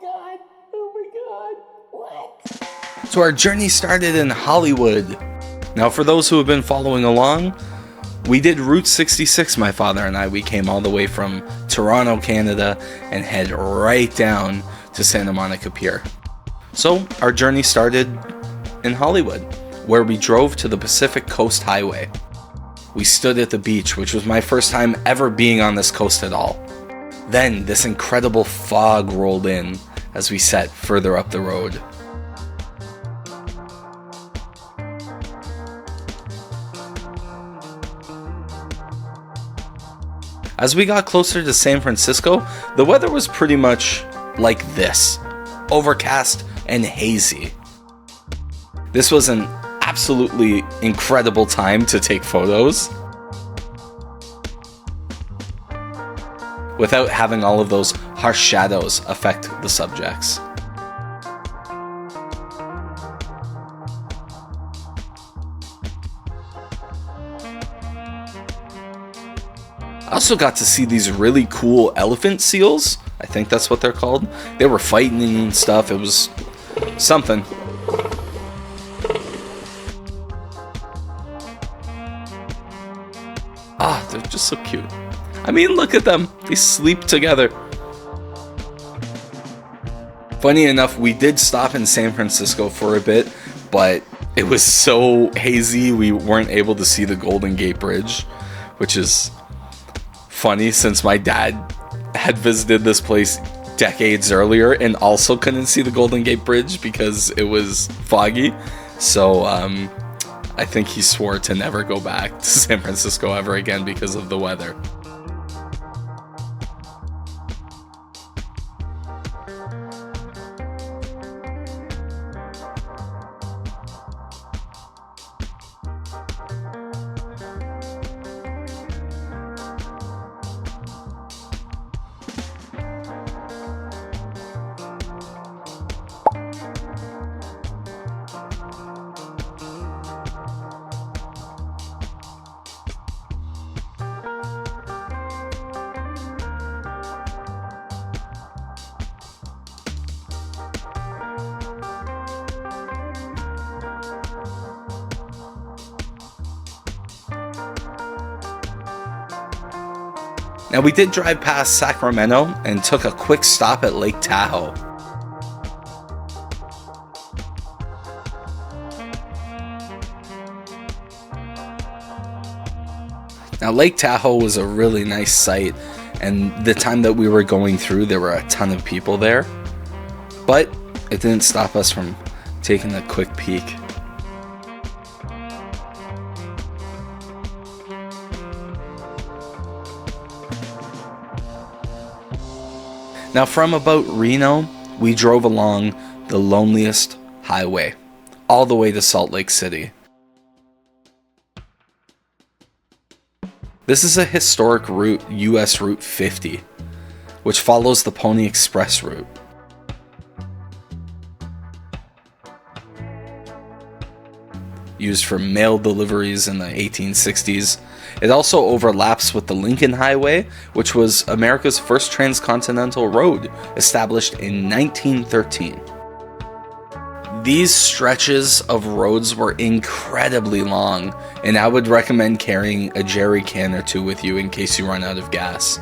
god! Oh my god! What? So our journey started in Hollywood. Now for those who have been following along, we did Route 66, my father and I. We came all the way from Toronto, Canada, and head right down to Santa Monica Pier. So our journey started in Hollywood, where we drove to the Pacific Coast Highway. We stood at the beach, which was my first time ever being on this coast at all. Then this incredible fog rolled in as we set further up the road. As we got closer to San Francisco, the weather was pretty much like this, overcast and hazy. This was an absolutely incredible time to take photos without having all of those harsh shadows affect the subjects. I also got to see these really cool elephant seals. I think that's what they're called. They were fighting and stuff. It was something. Ah, they're just so cute. I mean, look at them. They sleep together. Funny enough, we did stop in San Francisco for a bit, but it was so hazy we weren't able to see the Golden Gate Bridge, which is funny since my dad had visited this place decades earlier and also couldn't see the Golden Gate Bridge because it was foggy. So I think he swore to never go back to San Francisco ever again because of the weather. Now we did drive past Sacramento and took a quick stop at Lake Tahoe. Now Lake Tahoe was a really nice site, and the time that we were going through there were a ton of people there, but it didn't stop us from taking a quick peek. Now from about Reno, we drove along the Loneliest highway, all the way to Salt Lake City. This is a historic route, US Route 50, which follows the Pony Express route. Used for mail deliveries in the 1860s. It also overlaps with the Lincoln Highway, which was America's first transcontinental road, established in 1913. These stretches of roads were incredibly long, and I would recommend carrying a jerry can or two with you in case you run out of gas.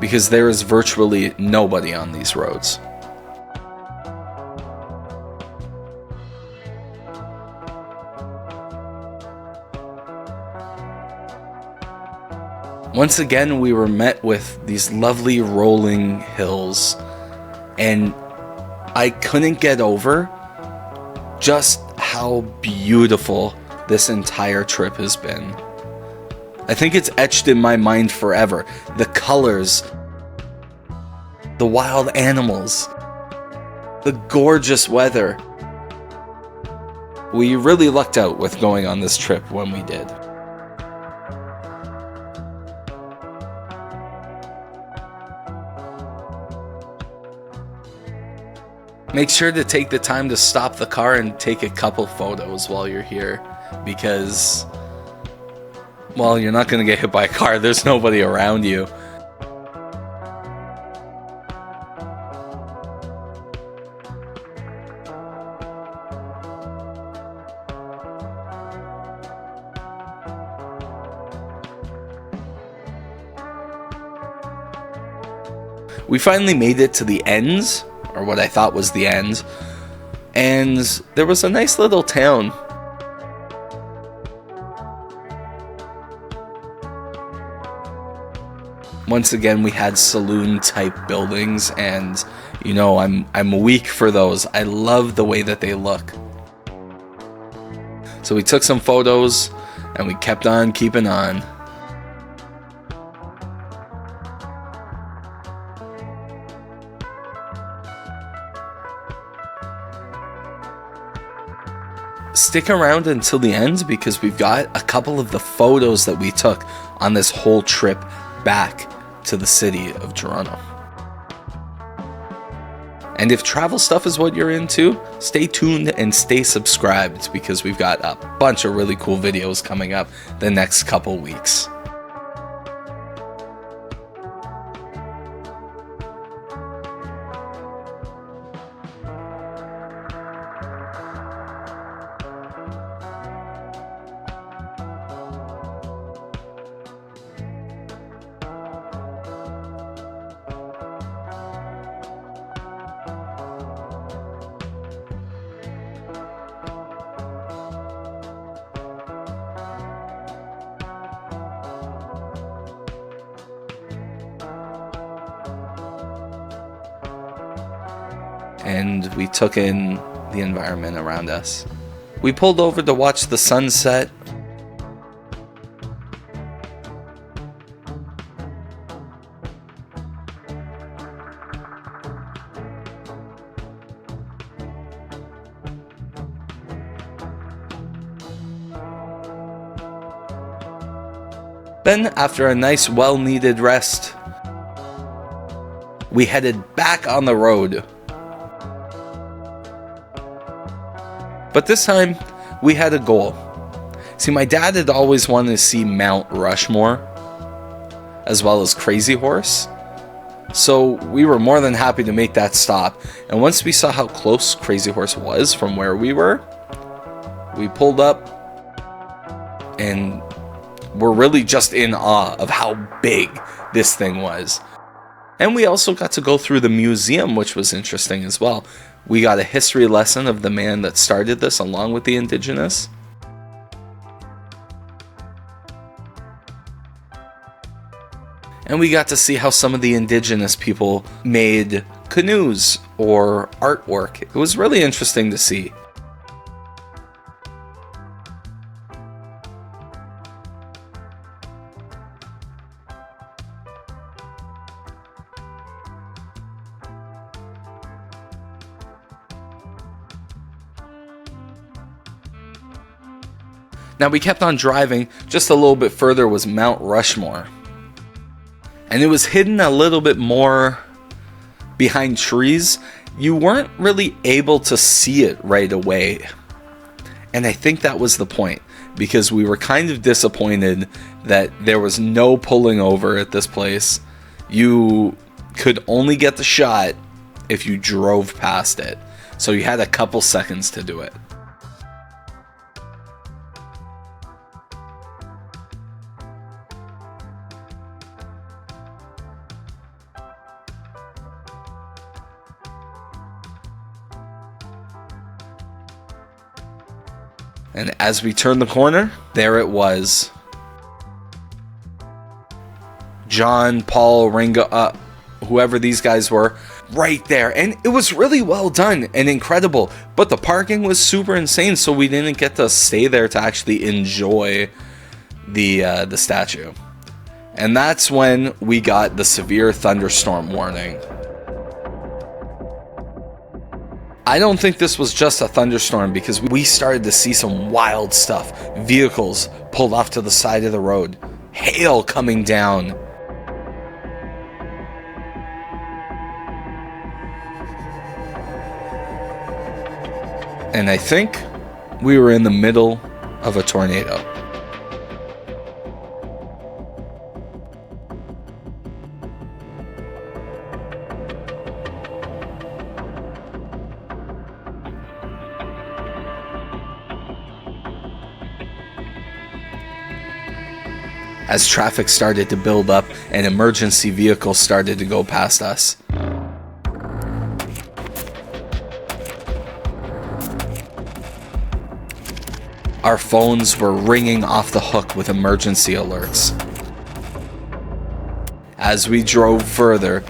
Because there is virtually nobody on these roads. Once again, we were met with these lovely rolling hills, and I couldn't get over just how beautiful this entire trip has been. I think it's etched in my mind forever. The colors, the wild animals, the gorgeous weather. We really lucked out with going on this trip when we did. Make sure to take the time to stop the car and take a couple photos while you're here, because, well, you're not going to get hit by a car. There's nobody around you. We finally made it to the ends, or what I thought was the end, and there was a nice little town. Once again, we had saloon-type buildings, and you know, I'm weak for those. I love the way that they look. So we took some photos, and we kept on keeping on. Stick around until the end because we've got a couple of the photos that we took on this whole trip back to the city of Toronto. And if travel stuff is what you're into, stay tuned and stay subscribed because we've got a bunch of really cool videos coming up the next couple weeks. And we took in the environment around us. We pulled over to watch the sunset. Then, after a nice, well-needed rest, we headed back on the road. But this time, we had a goal. See, my dad had always wanted to see Mount Rushmore, as well as Crazy Horse. So we were more than happy to make that stop. And once we saw how close Crazy Horse was from where we were, we pulled up and we're really just in awe of how big this thing was. And we also got to go through the museum, which was interesting as well. We got a history lesson of the man that started this along with the indigenous. And we got to see how some of the indigenous people made canoes or artwork. It was really interesting to see. Now we kept on driving. Just a little bit further was Mount Rushmore. And it was hidden a little bit more behind trees. You weren't really able to see it right away. And I think that was the point, because we were kind of disappointed that there was no pulling over at this place. You could only get the shot if you drove past it. So you had a couple seconds to do it. And as we turned the corner, there it was. John, Paul, Ringo, whoever these guys were, right there. And it was really well done and incredible. But the parking was super insane, so we didn't get to stay there to actually enjoy the statue. And that's when we got the severe thunderstorm warning. I don't think this was just a thunderstorm, because we started to see some wild stuff. Vehicles pulled off to the side of the road. Hail coming down. And I think we were in the middle of a tornado. As traffic started to build up and emergency vehicles started to go past us. Our phones were ringing off the hook with emergency alerts. As we drove further,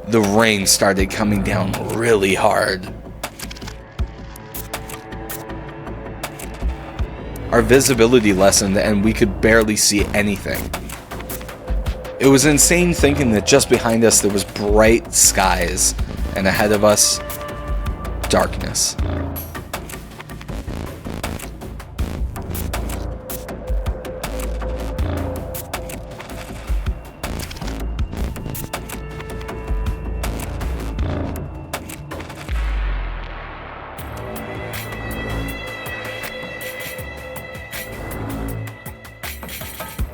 the rain started coming down really hard. Our visibility lessened and we could barely see anything. It was insane thinking that just behind us there was bright skies and ahead of us, darkness.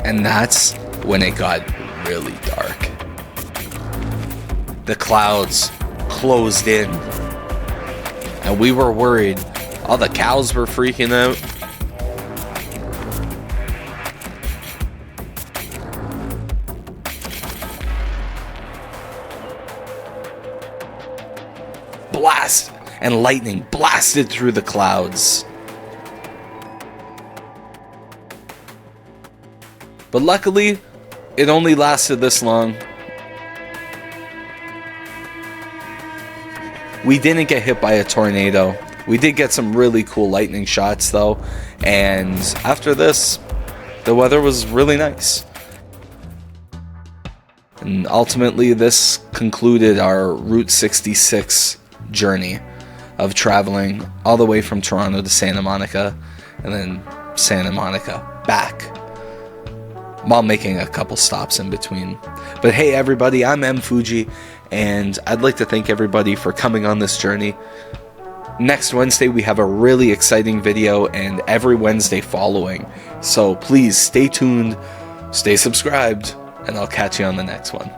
And that's when it got really dark. The clouds closed in, and we were worried. All the cows were freaking out. Blast and lightning blasted through the clouds. But luckily, it only lasted this long. We didn't get hit by a tornado. We did get some really cool lightning shots though. And after this, the weather was really nice. And ultimately, this concluded our Route 66 journey of traveling all the way from Toronto to Santa Monica and then Santa Monica back, while making a couple stops in between. But hey everybody, I'm M Fuji, and I'd like to thank everybody for coming on this journey. Next Wednesday we have a really exciting video, and every Wednesday following. So please stay tuned, stay subscribed, and I'll catch you on the next one.